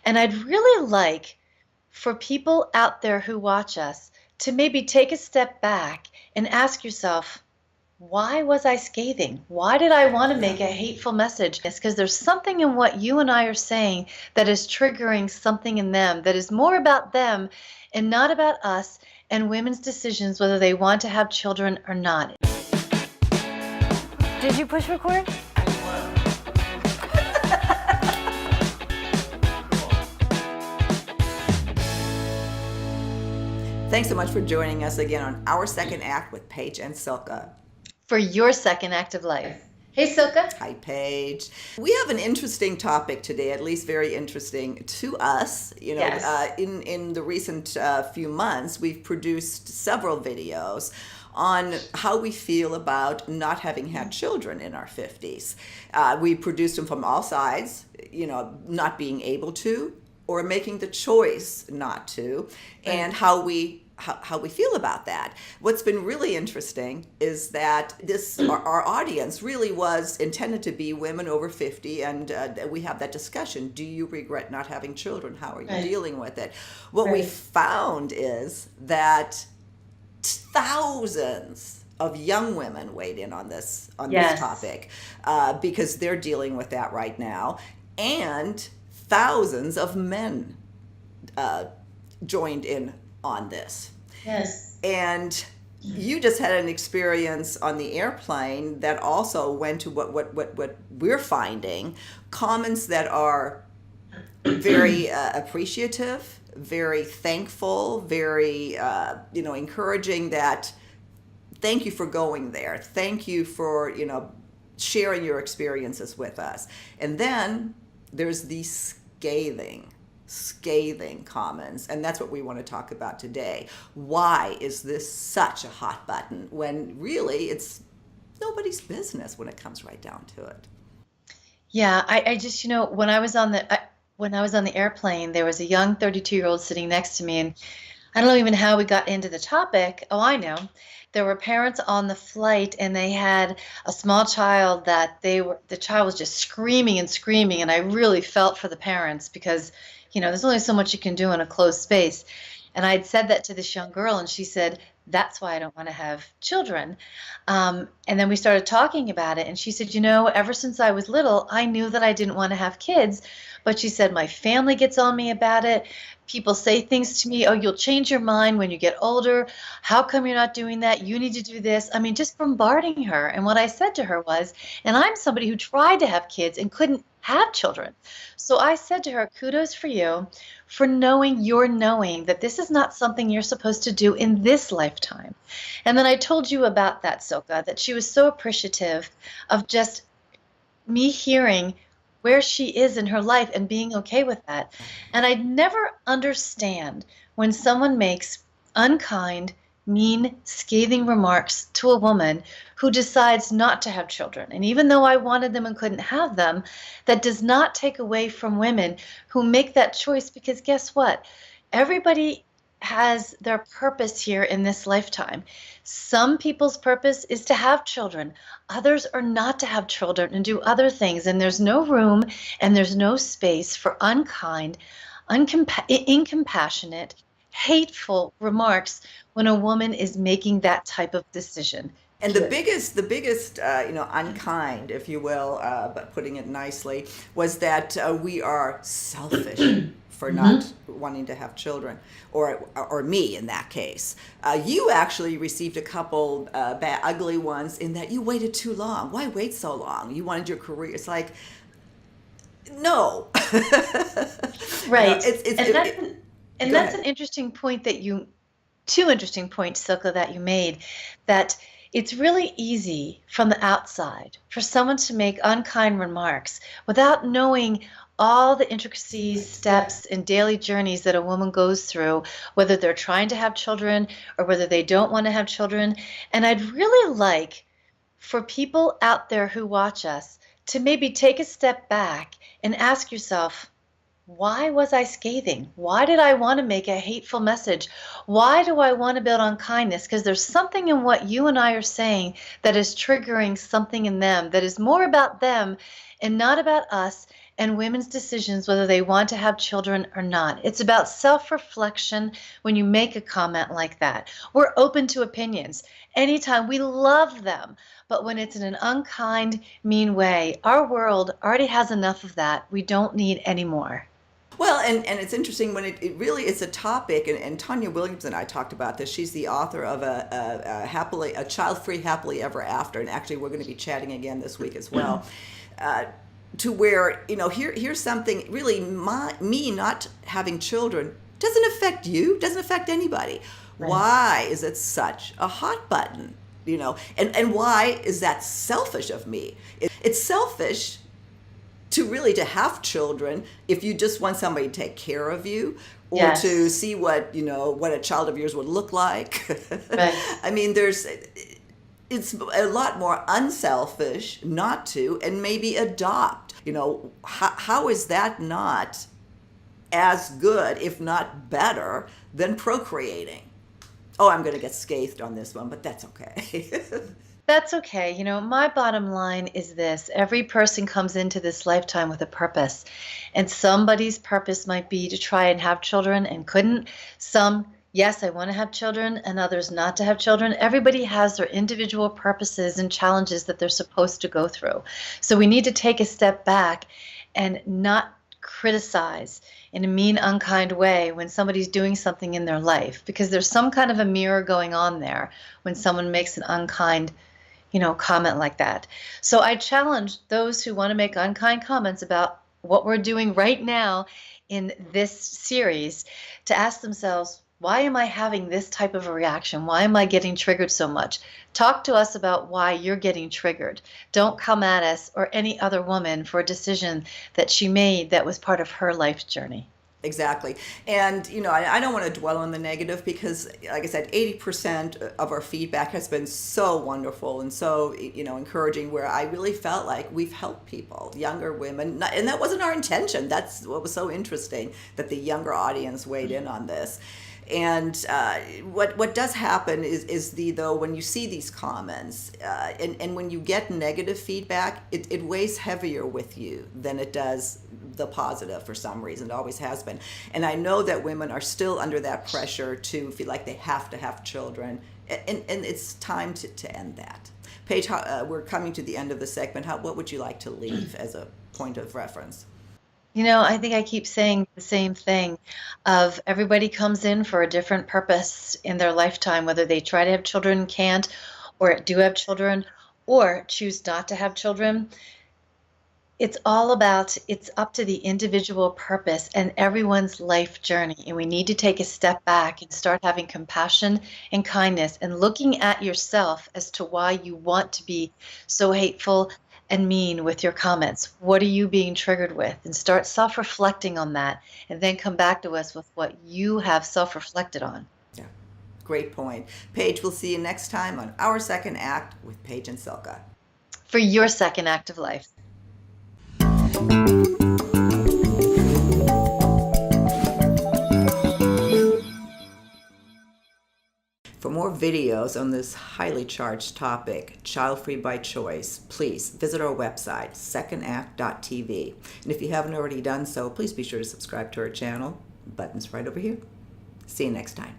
And I'd really like for people out there who watch us to maybe take a step back and ask yourself, why was I scathing? Why did I want to make a hateful message? It's because there's something in what you and I are saying that is triggering something in them that is more about them and not about us and women's decisions whether they want to have children or not. Did you push record? Thanks so much for joining us again on Our Second Act with Paige and Silka. For your second act of life. Hey, Silka. Hi, Paige. We have an interesting topic today, at least very interesting to us. You know, Yes. In the recent few months, we've produced several videos on how we feel about not having had children in our 50s. We produced them from all sides, you know, not being able to or making the choice not to, and how we feel about that. What's been really interesting is that our audience really was intended to be women over 50, and we have that discussion. Do you regret not having children? How are you dealing with it? What we found is that thousands of young women weighed in on this topic because they're dealing with that right now, and thousands of men joined in on this. Yes. And you just had an experience on the airplane that also went to what we're finding, comments that are very appreciative, very thankful, very encouraging, that thank you for going there. Thank you for, sharing your experiences with us. And then there's these scathing comments, and that's what we want to talk about today. Why is this such a hot button when really it's nobody's business when it comes right down to it? Yeah, I just, when I was on the airplane, there was a young 32-year-old sitting next to me, and I don't know even how we got into the topic. Oh, I know. There were parents on the flight, and they had a small child that the child was just screaming and screaming, and I really felt for the parents because, there's only so much you can do in a closed space. And I'd said that to this young girl, and she said, that's why I don't want to have children. And then we started talking about it, and she said, ever since I was little, I knew that I didn't want to have kids. But she said, my family gets on me about it. People say things to me, oh, you'll change your mind when you get older. How come you're not doing that? You need to do this. I mean, just bombarding her. And what I said to her was, and I'm somebody who tried to have kids and couldn't have children. So I said to her, kudos for you for knowing that this is not something you're supposed to do in this lifetime. And then I told you about that, Silka, that she was so appreciative of just me hearing where she is in her life and being okay with that. And I'd never understand when someone makes unkind, mean, scathing remarks to a woman who decides not to have children. And even though I wanted them and couldn't have them, that does not take away from women who make that choice, because guess what? Everybody has their purpose here in this lifetime. Some people's purpose is to have children. Others are not to have children and do other things. And there's no room and there's no space for unkind, incompassionate, hateful remarks when a woman is making that type of decision. And the biggest, unkind, if you will, but putting it nicely, was that we are selfish for not wanting to have children, or me in that case. You actually received a couple ugly ones in that you waited too long. Why wait so long? You wanted your career. It's like, no. Right. And that's an interesting point two interesting points, Silka, that you made, that it's really easy from the outside for someone to make unkind remarks without knowing all the intricacies, steps, and daily journeys that a woman goes through, whether they're trying to have children or whether they don't want to have children. And I'd really like for people out there who watch us to maybe take a step back and ask yourself, why was I scathing? Why did I want to make a hateful message? Why do I want to build on kindness? Because there's something in what you and I are saying that is triggering something in them that is more about them and not about us and women's decisions whether they want to have children or not. It's about self-reflection when you make a comment like that. We're open to opinions. Anytime, we love them. But when it's in an unkind, mean way, our world already has enough of that. We don't need any more. Well, and it's interesting when it really is a topic, and Tanya Williams and I talked about this. She's the author of a child-free happily ever after, and actually we're going to be chatting again this week as well. To where, here's something really, me not having children doesn't affect you, doesn't affect anybody. Right. Why is it such a hot button? And why is that selfish of me? It's selfish to have children if you just want somebody to take care of you, or Yes. to see what a child of yours would look like. Right. I mean, it's a lot more unselfish not to, and maybe adopt. How is that not as good, if not better, than procreating? Oh, I'm going to get scathed on this one, but that's okay. That's okay. My bottom line is this. Every person comes into this lifetime with a purpose, and somebody's purpose might be to try and have children and couldn't. Some, yes, I want to have children, and others not to have children. Everybody has their individual purposes and challenges that they're supposed to go through. So we need to take a step back and not criticize in a mean, unkind way when somebody's doing something in their life, because there's some kind of a mirror going on there when someone makes an unkind comment like that. So I challenge those who want to make unkind comments about what we're doing right now in this series to ask themselves, why am I having this type of a reaction? Why am I getting triggered so much? Talk to us about why you're getting triggered. Don't come at us or any other woman for a decision that she made that was part of her life journey. Exactly. And, I don't want to dwell on the negative because, like I said, 80% of our feedback has been so wonderful and so, encouraging, where I really felt like we've helped people, younger women. And that wasn't our intention. That's what was so interesting, that the younger audience weighed in on this. And what does happen is though when you see these comments and when you get negative feedback, it weighs heavier with you than it does the positive for some reason. It always has been. And I know that women are still under that pressure to feel like they have to have children, and it's time to end that. Paige, we're coming to the end of the segment. What would you like to leave as a point of reference? I think I keep saying the same thing of everybody comes in for a different purpose in their lifetime, whether they try to have children, can't, or do have children, or choose not to have children. It's up to the individual purpose and everyone's life journey. And we need to take a step back and start having compassion and kindness and looking at yourself as to why you want to be so hateful and mean with your comments. What are you being triggered with? And start self-reflecting on that, and then come back to us with what you have self-reflected on. Yeah, great point. Paige, we'll see you next time on Our Second Act with Paige and Silka. For your second act of life. For more videos on this highly charged topic, child-free by choice, please visit our website, secondact.tv. And if you haven't already done so, please be sure to subscribe to our channel. The button's right over here. See you next time.